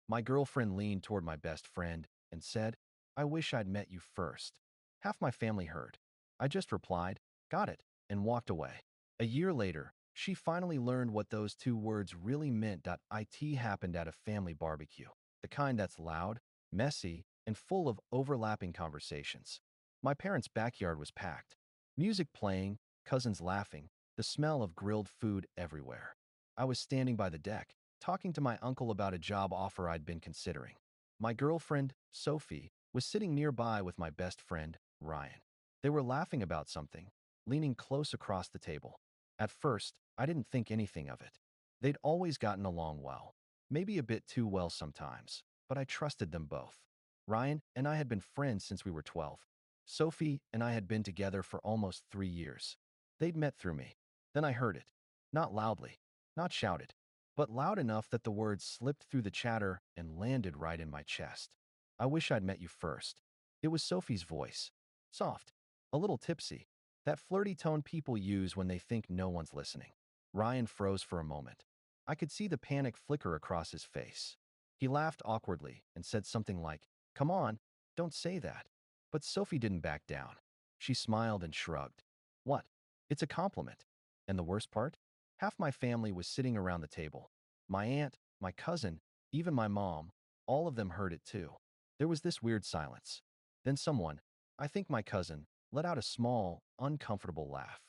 My girlfriend leaned toward my best friend and said, "I wish I'd met you first." Half my family heard. I just replied, "Got it," and walked away. A year later, she finally learned what those two words really meant. It happened at a family barbecue, the kind that's loud, messy, and full of overlapping conversations. My parents' backyard was packed. Music playing, cousins laughing, the smell of grilled food everywhere. I was standing by the deck, talking to my uncle about a job offer I'd been considering. My girlfriend, Sophie, was sitting nearby with my best friend, Ryan. They were laughing about something, leaning close across the table. At first, I didn't think anything of it. They'd always gotten along well, maybe a bit too well sometimes, but I trusted them both. Ryan and I had been friends since we were 12. Sophie and I had been together for almost 3 years. They'd met through me. Then I heard it. Not loudly, not shouted, but loud enough that the words slipped through the chatter and landed right in my chest. "I wish I'd met you first." It was Sophie's voice. Soft, a little tipsy, that flirty tone people use when they think no one's listening. Ryan froze for a moment. I could see the panic flicker across his face. He laughed awkwardly and said something like, "Come on, don't say that." But Sophie didn't back down. She smiled and shrugged. "What? It's a compliment." And the worst part? Half my family was sitting around the table. My aunt, my cousin, even my mom, all of them heard it too. There was this weird silence. Then someone, I think my cousin, let out a small, uncomfortable laugh.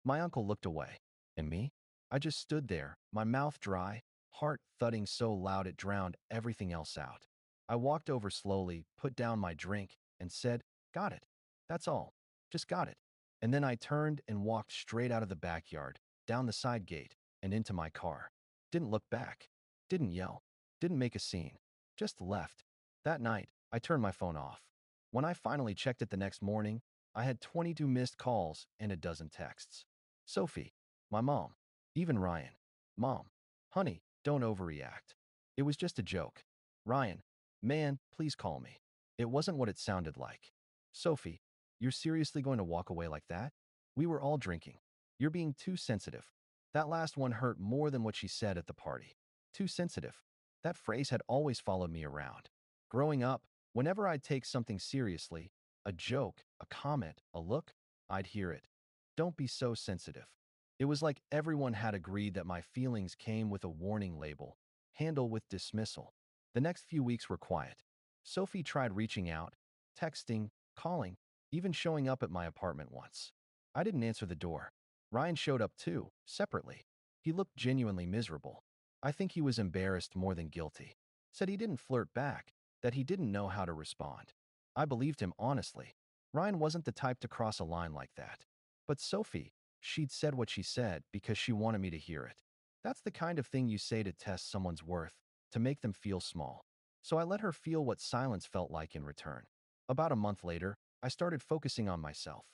My uncle looked away. And me? I just stood there, my mouth dry, heart thudding so loud it drowned everything else out. I walked over slowly, put down my drink, and said, "Got it. That's all. Just got it." And then I turned and walked straight out of the backyard, down the side gate, and into my car. Didn't look back. Didn't yell. Didn't make a scene. Just left. That night, I turned my phone off. When I finally checked it the next morning, I had 22 missed calls and a dozen texts. Sophie, my mom, even Ryan. "Mom, honey, don't overreact. It was just a joke." Ryan, "Man, please call me." It wasn't what it sounded like. "Sophie, you're seriously going to walk away like that? We were all drinking. You're being too sensitive." That last one hurt more than what she said at the party. Too sensitive. That phrase had always followed me around. Growing up, whenever I'd take something seriously, a joke, a comment, a look, I'd hear it. "Don't be so sensitive." It was like everyone had agreed that my feelings came with a warning label. Handle with dismissal. The next few weeks were quiet. Sophie tried reaching out, texting, calling, even showing up at my apartment once. I didn't answer the door. Ryan showed up too, separately. He looked genuinely miserable. I think he was embarrassed more than guilty. Said he didn't flirt back, that he didn't know how to respond. I believed him honestly. Ryan wasn't the type to cross a line like that. But Sophie, she'd said what she said because she wanted me to hear it. That's the kind of thing you say to test someone's worth, to make them feel small. So I let her feel what silence felt like in return. About a month later, I started focusing on myself.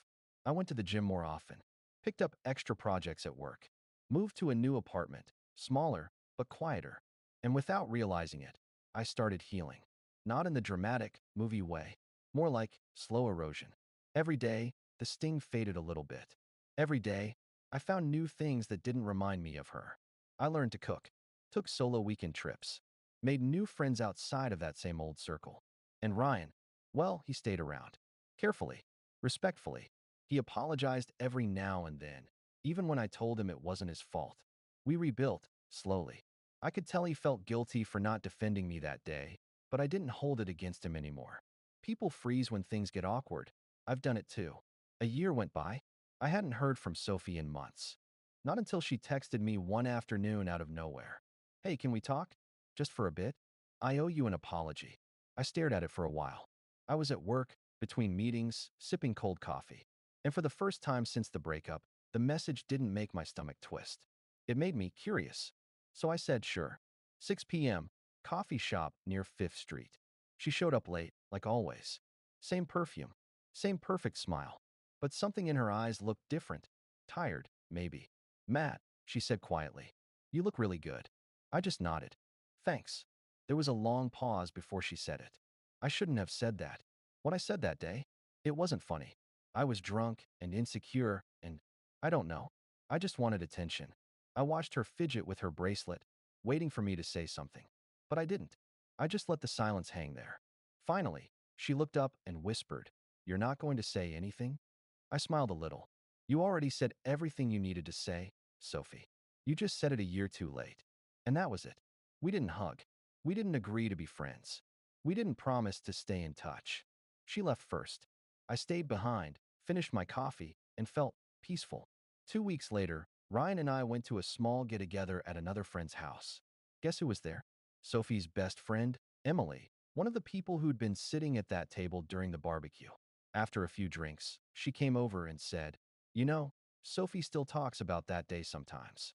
I went to the gym more often, picked up extra projects at work, moved to a new apartment, smaller, but quieter. And without realizing it, I started healing. Not in the dramatic, movie way, more like slow erosion. Every day, the sting faded a little bit. Every day, I found new things that didn't remind me of her. I learned to cook, took solo weekend trips, made new friends outside of that same old circle. And Ryan, well, he stayed around. Carefully, respectfully. He apologized every now and then, even when I told him it wasn't his fault. We rebuilt, slowly. I could tell he felt guilty for not defending me that day, but I didn't hold it against him anymore. People freeze when things get awkward. I've done it too. A year went by. I hadn't heard from Sophie in months. Not until she texted me one afternoon out of nowhere. "Hey, can we talk? Just for a bit? I owe you an apology." I stared at it for a while. I was at work, between meetings, sipping cold coffee. And for the first time since the breakup, the message didn't make my stomach twist. It made me curious. So I said, "Sure." 6 p.m., coffee shop near 5th Street. She showed up late, like always. Same perfume, same perfect smile. But something in her eyes looked different. Tired, maybe. "Matt," she said quietly, "you look really good." I just nodded. "Thanks." There was a long pause before she said it. I shouldn't have said that. What I said that day, it wasn't funny. I was drunk and insecure and, I don't know. I just wanted attention. I watched her fidget with her bracelet, waiting for me to say something. But I didn't. I just let the silence hang there. Finally, she looked up and whispered, "You're not going to say anything?" I smiled a little. "You already said everything you needed to say, Sophie. You just said it a year too late." And that was it. We didn't hug. We didn't agree to be friends. We didn't promise to stay in touch. She left first. I stayed behind, finished my coffee, and felt peaceful. 2 weeks later, Ryan and I went to a small get-together at another friend's house. Guess who was there? Sophie's best friend, Emily, one of the people who'd been sitting at that table during the barbecue. After a few drinks, she came over and said, "You know, Sophie still talks about that day sometimes."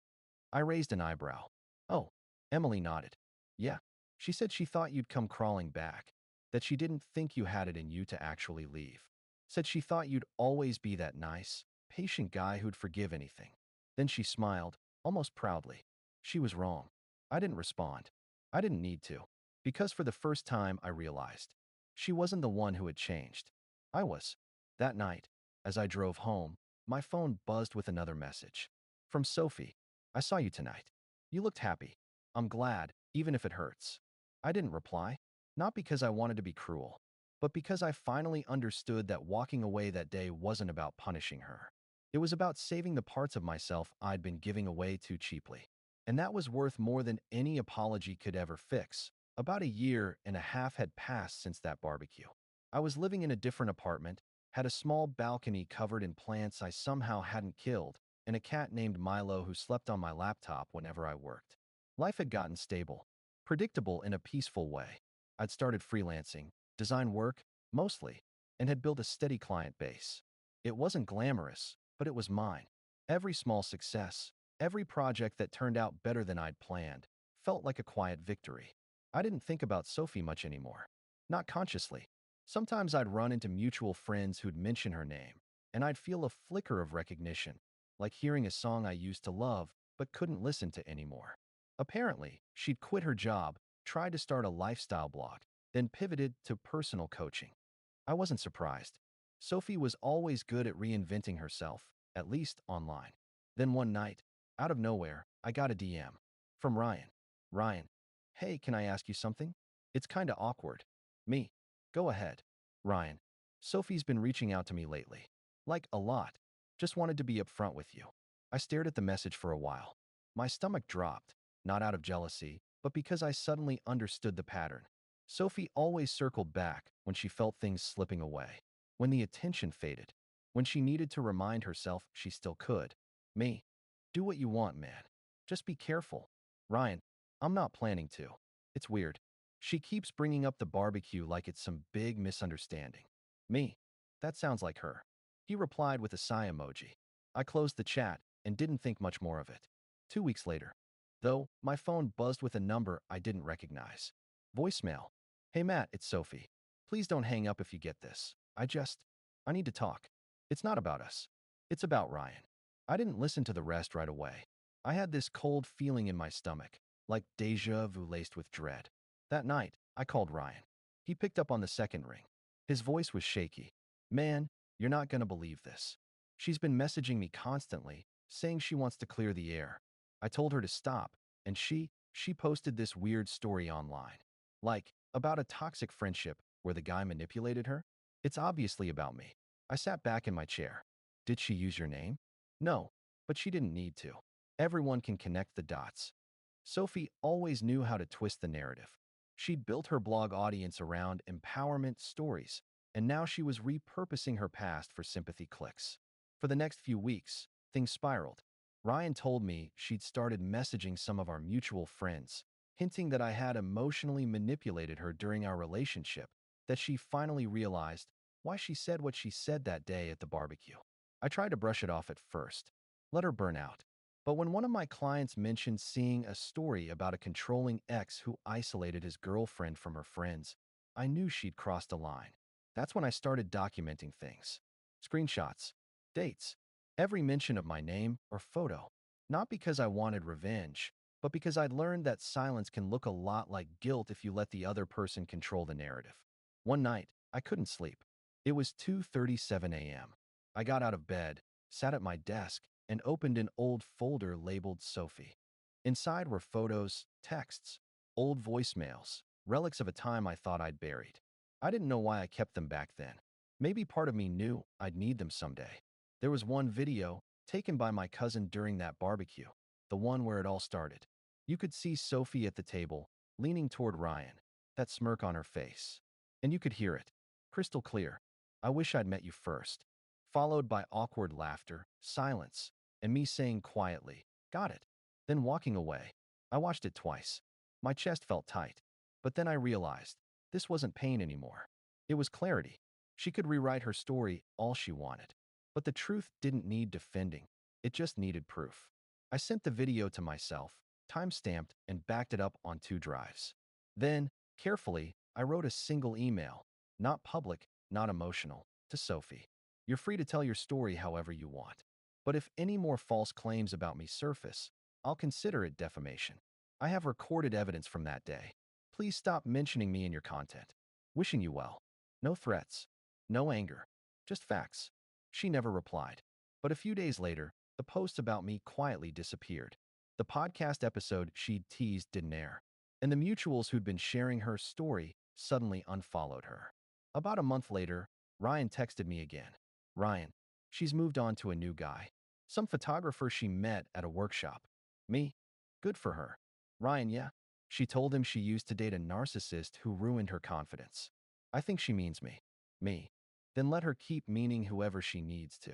I raised an eyebrow. "Oh." Emily nodded. "Yeah. She said she thought you'd come crawling back, that she didn't think you had it in you to actually leave. Said she thought you'd always be that nice, patient guy who'd forgive anything." Then she smiled, almost proudly. She was wrong. I didn't respond. I didn't need to, because for the first time I realized she wasn't the one who had changed. I was. That night, as I drove home, my phone buzzed with another message. From Sophie. "I saw you tonight. You looked happy. I'm glad, even if it hurts." I didn't reply, not because I wanted to be cruel, but because I finally understood that walking away that day wasn't about punishing her. It was about saving the parts of myself I'd been giving away too cheaply. And that was worth more than any apology could ever fix. About a year and a half had passed since that barbecue. I was living in a different apartment, had a small balcony covered in plants I somehow hadn't killed, and a cat named Milo who slept on my laptop whenever I worked. Life had gotten stable, predictable in a peaceful way. I'd started freelancing, design work, mostly, and had built a steady client base. It wasn't glamorous, but it was mine. Every small success, every project that turned out better than I'd planned, felt like a quiet victory. I didn't think about Sophie much anymore. Not consciously. Sometimes I'd run into mutual friends who'd mention her name, and I'd feel a flicker of recognition, like hearing a song I used to love but couldn't listen to anymore. Apparently, she'd quit her job, tried to start a lifestyle blog, then pivoted to personal coaching. I wasn't surprised. Sophie was always good at reinventing herself, at least online. Then one night, out of nowhere, I got a DM from Ryan. "Ryan, hey, can I ask you something? It's kinda awkward." Me. "Go ahead." Ryan. "Sophie's been reaching out to me lately. Like, a lot. Just wanted to be upfront with you." I stared at the message for a while. My stomach dropped, not out of jealousy, but because I suddenly understood the pattern. Sophie always circled back when she felt things slipping away, when the attention faded, when she needed to remind herself she still could. Me. "Do what you want, man. Just be careful." Ryan. "I'm not planning to. It's weird. She keeps bringing up the barbecue like it's some big misunderstanding." Me. "That sounds like her." He replied with a sigh emoji. I closed the chat and didn't think much more of it. 2 weeks later, though, my phone buzzed with a number I didn't recognize. Voicemail. "Hey Matt, it's Sophie. Please don't hang up if you get this. I need to talk. It's not about us. It's about Ryan." I didn't listen to the rest right away. I had this cold feeling in my stomach, like deja vu laced with dread. That night, I called Ryan. He picked up on the second ring. His voice was shaky. "Man, you're not gonna believe this. She's been messaging me constantly, saying she wants to clear the air. I told her to stop, and she posted this weird story online. Like, about a toxic friendship where the guy manipulated her. It's obviously about me." I sat back in my chair. "Did she use your name?" "No, but she didn't need to. Everyone can connect the dots." Sophie always knew how to twist the narrative. She'd built her blog audience around empowerment stories, and now she was repurposing her past for sympathy clicks. For the next few weeks, things spiraled. Ryan told me she'd started messaging some of our mutual friends, hinting that I had emotionally manipulated her during our relationship, that she finally realized why she said what she said that day at the barbecue. I tried to brush it off at first, let her burn out. But when one of my clients mentioned seeing a story about a controlling ex who isolated his girlfriend from her friends, I knew she'd crossed a line. That's when I started documenting things. Screenshots, dates, every mention of my name or photo. Not because I wanted revenge, but because I'd learned that silence can look a lot like guilt if you let the other person control the narrative. One night, I couldn't sleep. It was 2:37 a.m. I got out of bed, sat at my desk, and opened an old folder labeled Sophie. Inside were photos, texts, old voicemails, relics of a time I thought I'd buried. I didn't know why I kept them back then. Maybe part of me knew I'd need them someday. There was one video taken by my cousin during that barbecue, the one where it all started. You could see Sophie at the table, leaning toward Ryan, that smirk on her face. And you could hear it, crystal clear. I wish I'd met you first. Followed by awkward laughter, silence, and me saying quietly, got it. Then walking away. I watched it twice. My chest felt tight. But then I realized, this wasn't pain anymore. It was clarity. She could rewrite her story all she wanted. But the truth didn't need defending. It just needed proof. I sent the video to myself, time-stamped, and backed it up on 2 drives. Then, carefully, I wrote a single email, not public, not emotional, to Sophie. You're free to tell your story however you want. But if any more false claims about me surface, I'll consider it defamation. I have recorded evidence from that day. Please stop mentioning me in your content. Wishing you well. No threats. No anger. Just facts. She never replied. But a few days later, the post about me quietly disappeared. The podcast episode she'd teased didn't air. And the mutuals who'd been sharing her story suddenly unfollowed her. About a month later, Ryan texted me again. Ryan, she's moved on to a new guy. Some photographer she met at a workshop. Me? Good for her. Ryan, yeah. She told him she used to date a narcissist who ruined her confidence. I think she means me. Me. Then let her keep meaning whoever she needs to.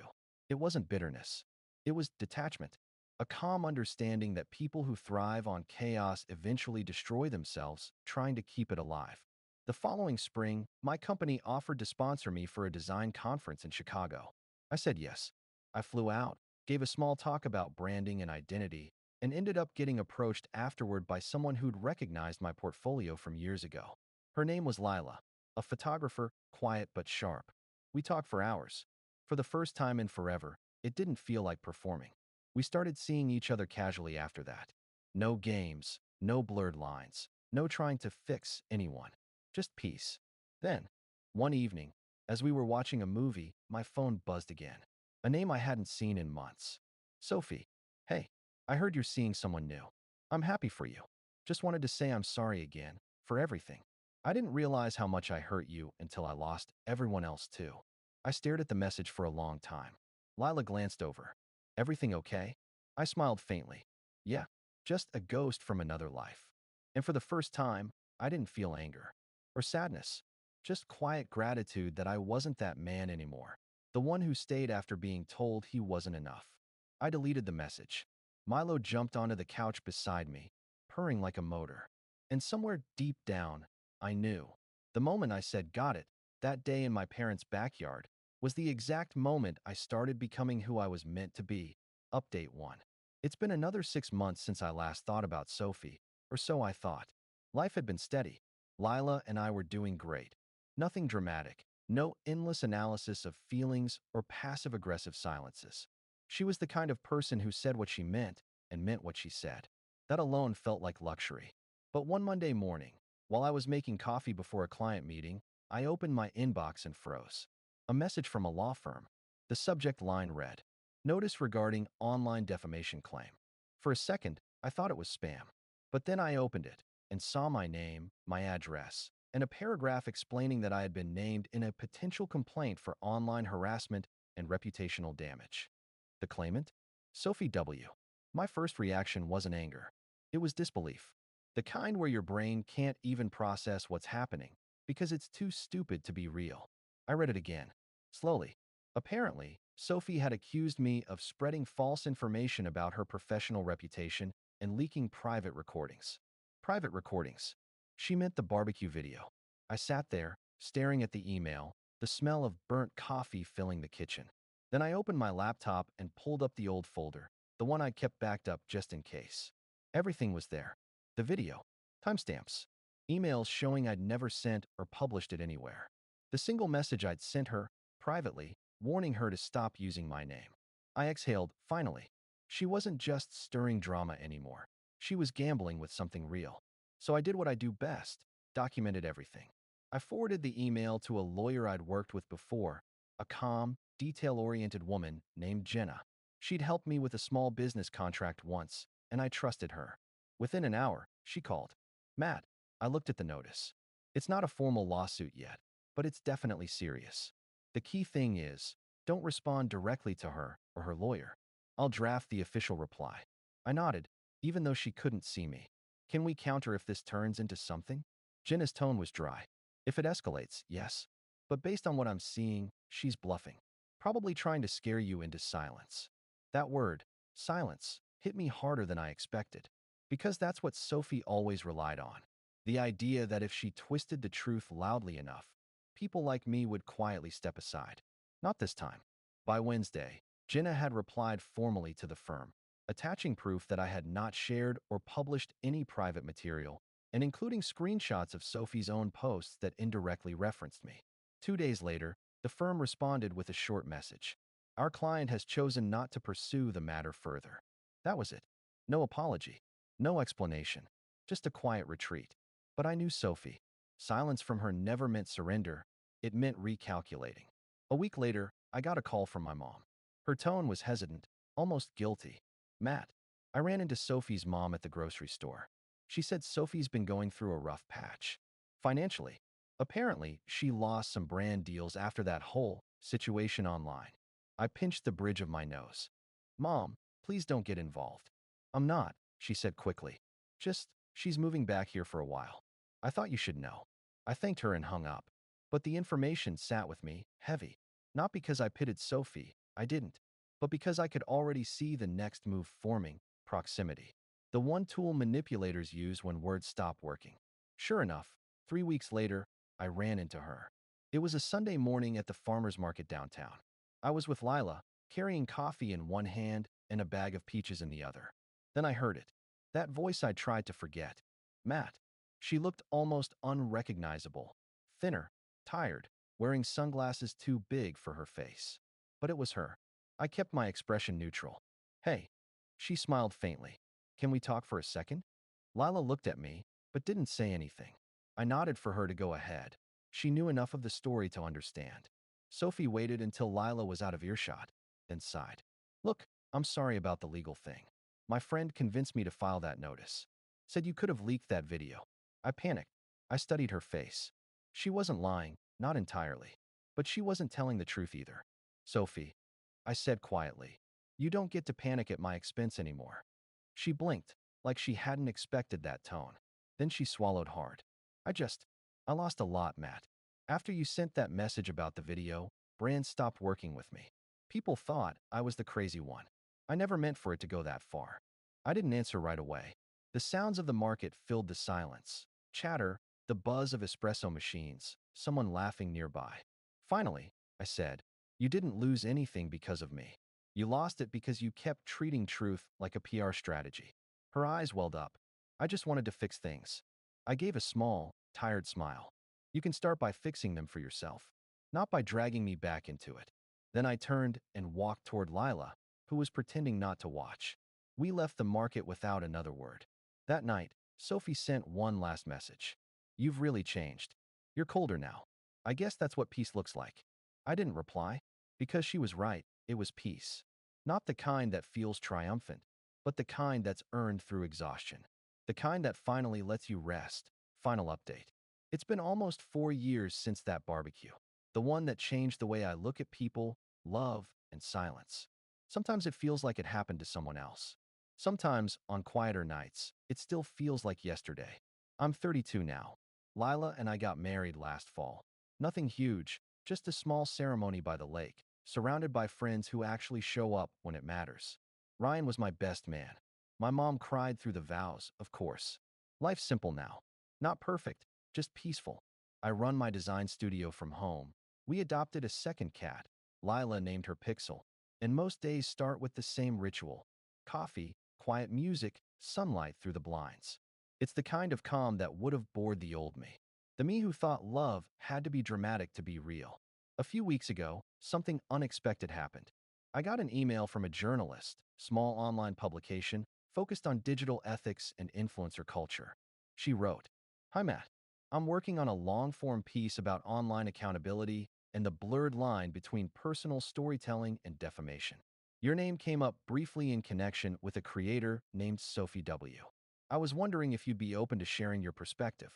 It wasn't bitterness. It was detachment. A calm understanding that people who thrive on chaos eventually destroy themselves trying to keep it alive. The following spring, my company offered to sponsor me for a design conference in Chicago. I said yes. I flew out, gave a small talk about branding and identity, and ended up getting approached afterward by someone who'd recognized my portfolio from years ago. Her name was Lila, a photographer, quiet but sharp. We talked for hours. For the first time in forever, it didn't feel like performing. We started seeing each other casually after that. No games, no blurred lines, no trying to fix anyone. Just peace. Then, one evening, as we were watching a movie, my phone buzzed again. A name I hadn't seen in months. Sophie. Hey, I heard you're seeing someone new. I'm happy for you. Just wanted to say I'm sorry again, for everything. I didn't realize how much I hurt you until I lost everyone else too. I stared at the message for a long time. Lila glanced over. Everything okay? I smiled faintly. Yeah, just a ghost from another life. And for the first time, I didn't feel anger or sadness, just quiet gratitude that I wasn't that man anymore, the one who stayed after being told he wasn't enough. I deleted the message. Milo jumped onto the couch beside me, purring like a motor. And somewhere deep down, I knew. The moment I said got it, that day in my parents' backyard, was the exact moment I started becoming who I was meant to be. Update 1. It's been another 6 months since I last thought about Sophie, or so I thought. Life had been steady. Lila and I were doing great. Nothing dramatic, no endless analysis of feelings or passive-aggressive silences. She was the kind of person who said what she meant and meant what she said. That alone felt like luxury. But one Monday morning, while I was making coffee before a client meeting, I opened my inbox and froze. A message from a law firm. The subject line read, "Notice regarding online defamation claim." For a second, I thought it was spam. But then I opened it and saw my name, my address, and a paragraph explaining that I had been named in a potential complaint for online harassment and reputational damage. The claimant? Sophie W. My first reaction wasn't anger. It was disbelief. The kind where your brain can't even process what's happening because it's too stupid to be real. I read it again, slowly. Apparently, Sophie had accused me of spreading false information about her professional reputation and leaking private recordings. Private recordings. She meant the barbecue video. I sat there, staring at the email, the smell of burnt coffee filling the kitchen. Then I opened my laptop and pulled up the old folder, the one I'd kept backed up just in case. Everything was there. The video, timestamps, emails showing I'd never sent or published it anywhere. The single message I'd sent her, privately, warning her to stop using my name. I exhaled, finally. She wasn't just stirring drama anymore. She was gambling with something real. So I did what I do best, documented everything. I forwarded the email to a lawyer I'd worked with before, a calm, detail-oriented woman named Jenna. She'd helped me with a small business contract once, and I trusted her. Within an hour, she called. "Matt, I looked at the notice. It's not a formal lawsuit yet, but it's definitely serious. The key thing is, don't respond directly to her or her lawyer. I'll draft the official reply. I nodded, even though she couldn't see me. Can we counter if this turns into something? Jenna's tone was dry. If it escalates, yes. But based on what I'm seeing, she's bluffing. Probably trying to scare you into silence. That word, silence, hit me harder than I expected. Because that's what Sophie always relied on. The idea that if she twisted the truth loudly enough, people like me would quietly step aside. Not this time. By Wednesday, Jenna had replied formally to the firm, attaching proof that I had not shared or published any private material, and including screenshots of Sophie's own posts that indirectly referenced me. 2 days later, the firm responded with a short message. Our client has chosen not to pursue the matter further. That was it. No apology. No explanation. Just a quiet retreat. But I knew Sophie. Silence from her never meant surrender. It meant recalculating. A week later, I got a call from my mom. Her tone was hesitant, almost guilty. Matt, I ran into Sophie's mom at the grocery store. She said Sophie's been going through a rough patch. Financially. Apparently, she lost some brand deals after that whole situation online. I pinched the bridge of my nose. Mom, please don't get involved. I'm not, she said quickly. Just, she's moving back here for a while. I thought you should know. I thanked her and hung up. But the information sat with me, heavy. Not because I pitted Sophie, I didn't. But because I could already see the next move forming, proximity. The one tool manipulators use when words stop working. Sure enough, 3 weeks later, I ran into her. It was a Sunday morning at the farmer's market downtown. I was with Lila, carrying coffee in one hand and a bag of peaches in the other. Then I heard it. That voice I tried to forget. Matt. She looked almost unrecognizable. Thinner, tired, wearing sunglasses too big for her face. But it was her. I kept my expression neutral. Hey. She smiled faintly. Can we talk for a second? Lila looked at me, but didn't say anything. I nodded for her to go ahead. She knew enough of the story to understand. Sophie waited until Lila was out of earshot, then sighed. Look, I'm sorry about the legal thing. My friend convinced me to file that notice. Said you could have leaked that video. I panicked. I studied her face. She wasn't lying, not entirely. But she wasn't telling the truth either. Sophie, I said quietly, you don't get to panic at my expense anymore. She blinked, like she hadn't expected that tone. Then she swallowed hard. I lost a lot, Matt. After you sent that message about the video, brands stopped working with me. People thought I was the crazy one. I never meant for it to go that far. I didn't answer right away. The sounds of the market filled the silence. Chatter, the buzz of espresso machines, someone laughing nearby. Finally, I said, you didn't lose anything because of me. You lost it because you kept treating truth like a PR strategy. Her eyes welled up. I just wanted to fix things. I gave a small, tired smile. You can start by fixing them for yourself, not by dragging me back into it. Then I turned and walked toward Lila, who was pretending not to watch. We left the market without another word. That night, Sophie sent one last message. You've really changed. You're colder now. I guess that's what peace looks like. I didn't reply. Because she was right, it was peace. Not the kind that feels triumphant, but the kind that's earned through exhaustion. The kind that finally lets you rest. Final update. It's been almost 4 years since that barbecue. The one that changed the way I look at people, love, and silence. Sometimes it feels like it happened to someone else. Sometimes, on quieter nights, it still feels like yesterday. I'm 32 now. Lila and I got married last fall. Nothing huge, just a small ceremony by the lake, surrounded by friends who actually show up when it matters. Ryan was my best man. My mom cried through the vows, of course. Life's simple now. Not perfect, just peaceful. I run my design studio from home. We adopted a second cat. Lila named her Pixel. And most days start with the same ritual. Coffee, quiet music, sunlight through the blinds. It's the kind of calm that would have bored the old me. The me who thought love had to be dramatic to be real. A few weeks ago, something unexpected happened. I got an email from a journalist, small online publication, focused on digital ethics and influencer culture. She wrote, Hi Matt, I'm working on a long-form piece about online accountability and the blurred line between personal storytelling and defamation. Your name came up briefly in connection with a creator named Sophie W. I was wondering if you'd be open to sharing your perspective.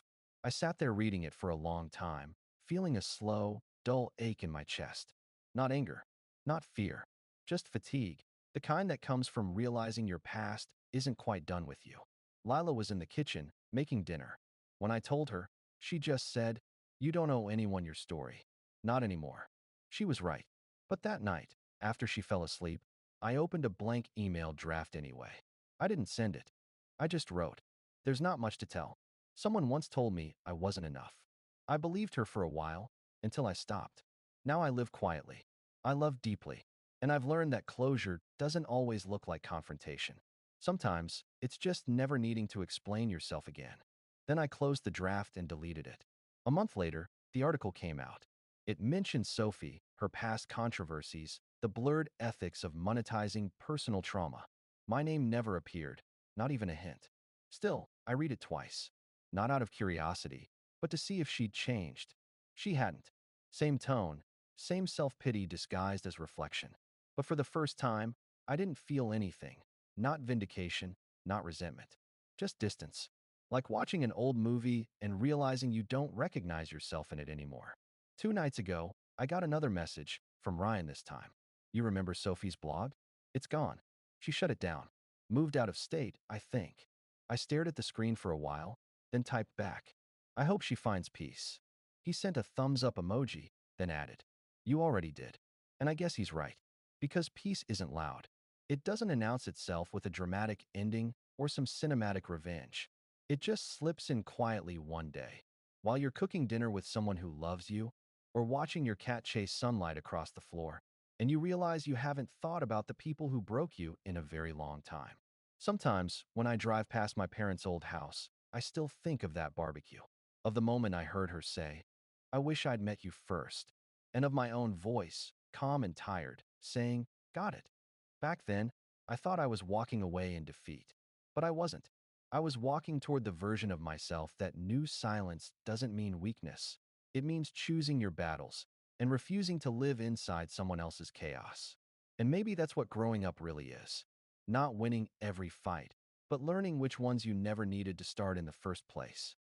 I sat there reading it for a long time, feeling a slow, dull ache in my chest. Not anger, not fear, just fatigue, the kind that comes from realizing your past isn't quite done with you. Lila was in the kitchen, making dinner. When I told her, she just said, "You don't owe anyone your story. Not anymore." She was right. But that night, after she fell asleep, I opened a blank email draft anyway. I didn't send it. I just wrote, "There's not much to tell. Someone once told me I wasn't enough." I believed her for a while, until I stopped. Now I live quietly. I love deeply. And I've learned that closure doesn't always look like confrontation. Sometimes, it's just never needing to explain yourself again. Then I closed the draft and deleted it. A month later, the article came out. It mentioned Sophie, her past controversies, the blurred ethics of monetizing personal trauma. My name never appeared, not even a hint. Still, I read it twice. Not out of curiosity, but to see if she'd changed. She hadn't. Same tone, same self-pity disguised as reflection. But for the first time, I didn't feel anything. Not vindication, not resentment. Just distance. Like watching an old movie and realizing you don't recognize yourself in it anymore. 2 nights ago, I got another message, from Ryan this time. "You remember Sophie's blog? It's gone. She shut it down. Moved out of state, I think." I stared at the screen for a while, then typed back, "I hope she finds peace." He sent a thumbs up emoji, then added, "You already did." And I guess he's right. Because peace isn't loud. It doesn't announce itself with a dramatic ending or some cinematic revenge. It just slips in quietly one day, while you're cooking dinner with someone who loves you, or watching your cat chase sunlight across the floor, and you realize you haven't thought about the people who broke you in a very long time. Sometimes, when I drive past my parents' old house, I still think of that barbecue, of the moment I heard her say, "I wish I'd met you first," and of my own voice, calm and tired, saying, "Got it." Back then, I thought I was walking away in defeat. But I wasn't. I was walking toward the version of myself that knew silence doesn't mean weakness. It means choosing your battles and refusing to live inside someone else's chaos. And maybe that's what growing up really is. Not winning every fight, but learning which ones you never needed to start in the first place.